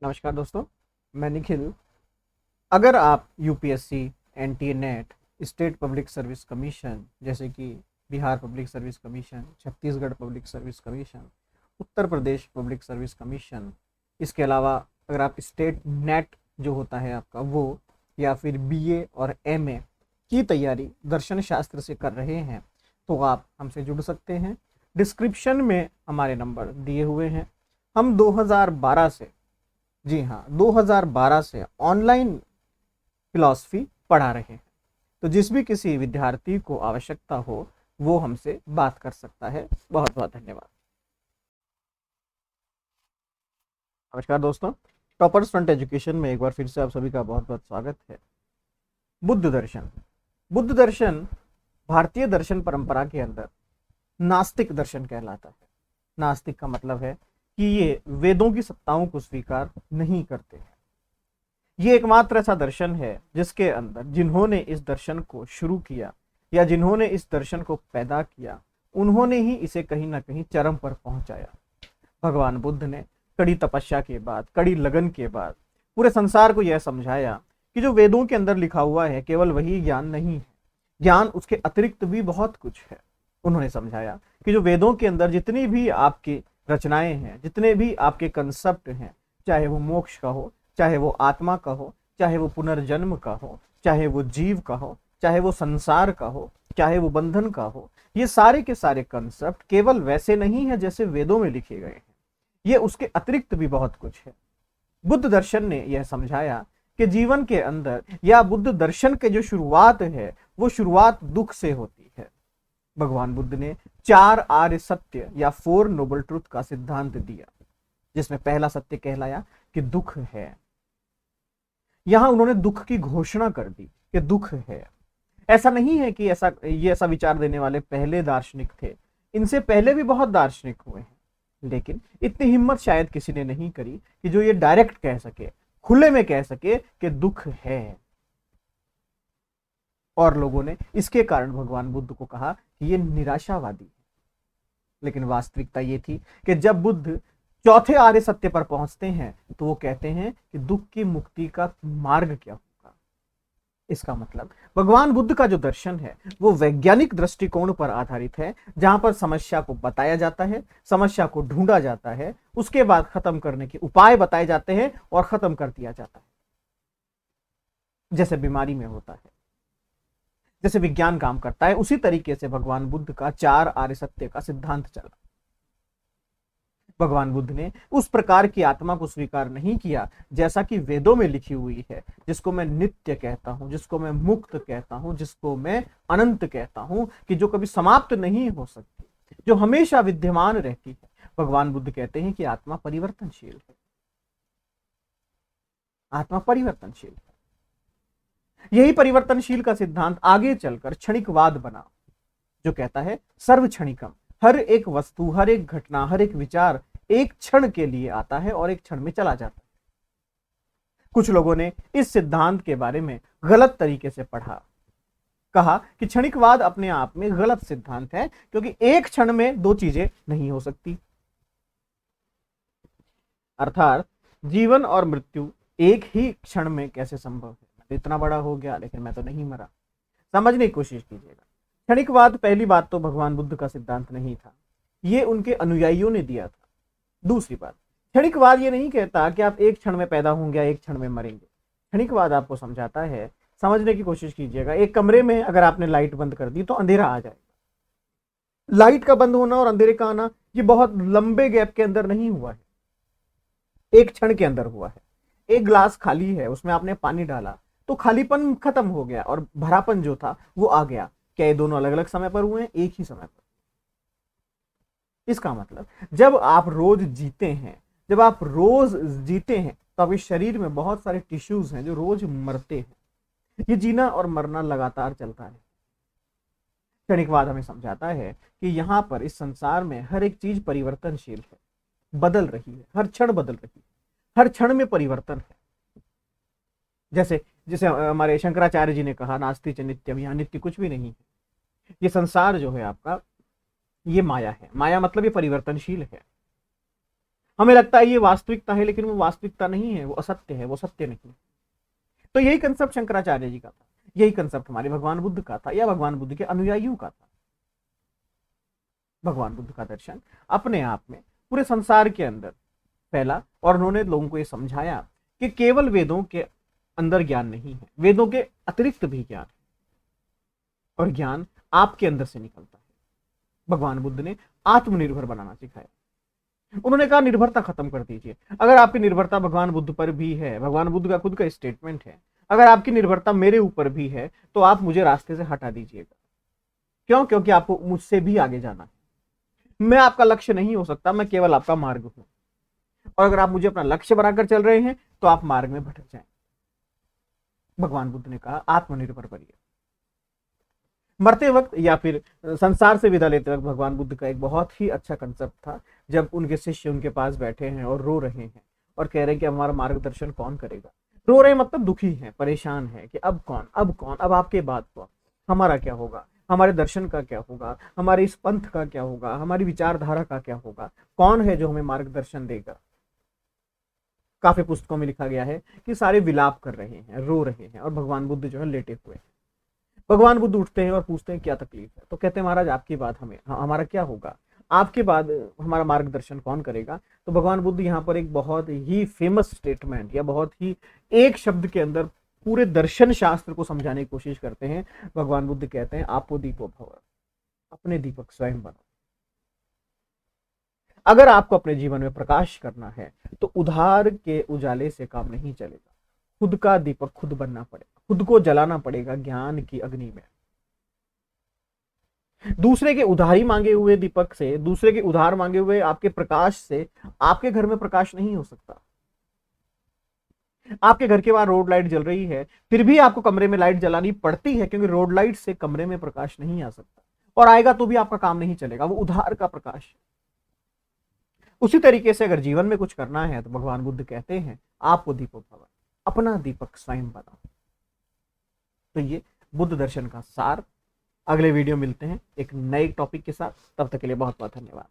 नमस्कार दोस्तों, मैं निखिल। अगर आप UPSC, NTA NET, state public service commission जैसे कि Bihar public service commission, Chhattisgarh public service commission, Uttar Pradesh public service commission, इसके अलावा अगर आप स्टेट नेट जो होता है आपका वो, या फिर बीए और एमए की तैयारी दर्शन शास्त्र से कर रहे हैं तो आप हमसे जुड़ सकते हैं। डिस्क्रिप्शन में हमारे नंबर दिए हुए हैं। हम 2012 से, जी हाँ, 2012 से ऑनलाइन फिलॉसफी पढ़ा रहे हैं। तो जिस भी किसी विद्यार्थी को आवश्यकता हो वो हमसे बात कर सकता है। बहुत बहुत धन्यवाद। नमस्कार दोस्तों, टॉपर्स फ्रंट एजुकेशन में एक बार फिर से आप सभी का बहुत बहुत स्वागत है। बुद्ध दर्शन। बुद्ध दर्शन भारतीय दर्शन परंपरा के अंदर नास्तिक दर्शन कहलाता है। नास्तिक का मतलब है कि ये वेदों की सत्ताओं को स्वीकार नहीं करते हैं। ये एकमात्र ऐसा दर्शन है जिसके अंदर जिन्होंने इस दर्शन को शुरू किया या जिन्होंने इस दर्शन को पैदा किया, उन्होंने ही इसे कहीं ना कहीं चरम पर पहुंचाया। भगवान बुद्ध ने कड़ी तपस्या के बाद, कड़ी लगन के बाद पूरे संसार को यह समझाया कि जो वेदों के अंदर लिखा हुआ है केवल वही ज्ञान नहीं है, ज्ञान उसके अतिरिक्त भी बहुत कुछ है। उन्होंने समझाया कि जो वेदों के अंदर जितनी भी आपकी रचनाएं हैं, जितने भी आपके कंसेप्ट हैं, चाहे वो मोक्ष का हो, चाहे वो आत्मा का हो, चाहे वो पुनर्जन्म का हो, चाहे वो जीव का हो, चाहे वो संसार का हो, चाहे वो बंधन का हो, ये सारे के सारे कंसेप्ट केवल वैसे नहीं है जैसे वेदों में लिखे गए हैं, ये उसके अतिरिक्त भी बहुत कुछ है। बुद्ध दर्शन ने यह समझाया कि जीवन के अंदर या बुद्ध दर्शन के जो शुरुआत है वो शुरुआत दुख से होती है। भगवान बुद्ध ने 4 आर्य सत्य या 4 नोबल ट्रुथ का सिद्धांत दिया, जिसमें पहला सत्य कहलाया कि दुख है। यहां उन्होंने दुख की घोषणा कर दी कि दुख है। ऐसा नहीं है कि ऐसा विचार देने वाले पहले दार्शनिक थे, इनसे पहले भी बहुत दार्शनिक हुए हैं, लेकिन इतनी हिम्मत शायद किसी ने नहीं करी कि जो ये डायरेक्ट कह सके, खुले में कह सके कि दुख है। और लोगों ने इसके कारण भगवान बुद्ध को कहा कि ये निराशावादी है। लेकिन वास्तविकता ये थी कि जब बुद्ध चौथे आर्य सत्य पर पहुंचते हैं तो वो कहते हैं कि दुख की मुक्ति का मार्ग क्या होगा। इसका मतलब भगवान बुद्ध का जो दर्शन है वो वैज्ञानिक दृष्टिकोण पर आधारित है, जहां पर समस्या को बताया जाता है, समस्या को ढूंढा जाता है, उसके बाद खत्म करने के उपाय बताए जाते हैं और खत्म कर दिया जाता है। जैसे बीमारी में होता है, जैसे विज्ञान काम करता है, उसी तरीके से भगवान बुद्ध का 4 आर्य सत्य का सिद्धांत चला। भगवान बुद्ध ने उस प्रकार की आत्मा को स्वीकार नहीं किया जैसा कि वेदों में लिखी हुई है, जिसको मैं नित्य कहता हूं, जिसको मैं मुक्त कहता हूं, जिसको मैं अनंत कहता हूं, कि जो कभी समाप्त नहीं हो सकती, जो हमेशा विद्यमान रहती है। भगवान बुद्ध कहते हैं कि आत्मा परिवर्तनशील है। आत्मा परिवर्तनशील है। यही परिवर्तनशील का सिद्धांत आगे चलकर क्षणिकवाद बना, जो कहता है सर्व क्षणिकम। हर एक वस्तु, हर एक घटना, हर एक विचार एक क्षण के लिए आता है और एक क्षण में चला जाता है। कुछ लोगों ने इस सिद्धांत के बारे में गलत तरीके से पढ़ा, कहा कि क्षणिकवाद अपने आप में गलत सिद्धांत है, क्योंकि एक क्षण में 2 चीजें नहीं हो सकती। अर्थात जीवन और मृत्यु एक ही क्षण में कैसे संभव है। मैं तो इतना बड़ा हो गया लेकिन मैं तो नहीं मरा। समझने की कोशिश कीजिएगा। क्षणिकवाद, पहली बात तो भगवान बुद्ध का सिद्धांत नहीं था, ये उनके अनुयायियों ने दिया था। दूसरी बात, क्षणिकवाद ये नहीं कहता कि आप एक क्षण में पैदा होंगे या एक क्षण में मरेंगे। क्षणिकवाद आपको समझाता है, समझने की कोशिश कीजिएगा, एक कमरे में अगर आपने लाइट बंद कर दी तो अंधेरा आ जाएगा। लाइट का बंद होना और अंधेरे का आना ये बहुत लंबे गैप के अंदर नहीं हुआ है, एक क्षण के अंदर हुआ है। एक ग्लास खाली है, उसमें आपने पानी डाला तो खालीपन खत्म हो गया और भरापन जो था वो आ गया। क्या ये दोनों अलग अलग समय पर हुए हैं? एक ही समय पर। इसका मतलब जब आप रोज जीते हैं, जब आप रोज जीते हैं तो आपके शरीर में बहुत सारे टिश्यूज हैं जो रोज मरते हैं। ये जीना और मरना लगातार चलता है। क्षणिकवाद हमें समझाता है कि यहाँ पर इस संसार में हर एक चीज परिवर्तनशील है, बदल रही है, हर क्षण बदल रही है, हर क्षण में परिवर्तन है। जैसे जैसे हमारे शंकराचार्य जी ने कहा, नास्ति च नित्यम, यहाँ नित्य कुछ भी नहीं है। ये संसार जो है आपका, ये माया है। माया मतलब ये परिवर्तनशील है। हमें लगता है ये वास्तविकता है, लेकिन वो वास्तविकता नहीं है, वो असत्य है, वो सत्य नहीं है। तो यही कंसेप्ट शंकराचार्य जी का था, यही कंसेप्ट हमारे भगवान बुद्ध का था, या भगवान बुद्ध के अनुयायियों का था। भगवान बुद्ध का दर्शन अपने आप में पूरे संसार के अंदर फैला, और उन्होंने लोगों को ये समझाया कि केवल वेदों के अंदर ज्ञान नहीं है, वेदों के अतिरिक्त भी ज्ञान है, और ज्ञान आपके अंदर से निकलता है। भगवान बुद्ध ने आत्मनिर्भर बनाना सिखाया। उन्होंने कहा निर्भरता खत्म कर दीजिए। अगर आपकी निर्भरता भगवान बुद्ध पर भी है, भगवान बुद्ध का खुद का स्टेटमेंट है, अगर आपकी निर्भरता मेरे ऊपर भी है तो आप मुझे रास्ते से हटा दीजिएगा। क्यों? क्योंकि आपको मुझसे भी आगे जाना है। मैं आपका लक्ष्य नहीं हो सकता, मैं केवल आपका मार्ग हूं, और अगर आप मुझे अपना लक्ष्य बनाकर चल रहे हैं तो आप मार्ग में भटक जाएं। भगवान बुद्ध ने कहा आत्मनिर्भर बनिए। मरते वक्त या फिर संसार से विदा लेते वक्त भगवान बुद्ध का एक बहुत ही अच्छा कंसेप्ट था, जब उनके शिष्य उनके पास बैठे हैं और रो रहे हैं और कह रहे हैं कि हमारा मार्गदर्शन कौन करेगा। रो रहे मतलब दुखी हैं, परेशान हैं कि अब कौन, अब कौन, अब आपके बाद कौन, हमारा क्या होगा, हमारे दर्शन का क्या होगा, हमारे इस पंथ का क्या होगा, हमारी विचारधारा का क्या होगा, कौन है जो हमें मार्गदर्शन देगा। काफी पुस्तकों में लिखा गया है कि सारे विलाप कर रहे हैं, रो रहे हैं, और भगवान बुद्ध जो है लेटे हुए हैं। भगवान बुद्ध उठते हैं और पूछते हैं क्या तकलीफ है, तो कहते हैं महाराज आपकी बात हमें, हमारा क्या होगा, आपके बाद हमारा मार्गदर्शन कौन करेगा। तो भगवान बुद्ध यहाँ पर एक बहुत ही फेमस स्टेटमेंट, या बहुत ही एक शब्द के अंदर पूरे दर्शन शास्त्र को समझाने की कोशिश करते हैं। भगवान बुद्ध कहते हैं आपो दीपो भव, अपने दीपक स्वयं बनो। अगर आपको अपने जीवन में प्रकाश करना है तो उधार के उजाले से काम नहीं चलेगा, खुद का दीपक खुद बनना पड़ेगा, खुद को जलाना पड़ेगा ज्ञान की अग्नि में। दूसरे के उधारी मांगे हुए दीपक से, दूसरे के उधार मांगे हुए आपके प्रकाश से आपके घर में प्रकाश नहीं हो सकता। आपके घर के बाहर रोड लाइट जल रही है, फिर भी आपको कमरे में लाइट जलानी पड़ती है, क्योंकि रोड लाइट से कमरे में प्रकाश नहीं आ सकता, और आएगा तो भी आपका काम नहीं चलेगा, वो उधार का प्रकाश है। उसी तरीके से अगर जीवन में कुछ करना है तो भगवान बुद्ध कहते हैं आपको दीपक भव, अपना दीपक स्वयं बनाओ। तो ये बुद्ध दर्शन का सार। अगले वीडियो मिलते हैं एक नए टॉपिक के साथ, तब तक के लिए बहुत बहुत धन्यवाद।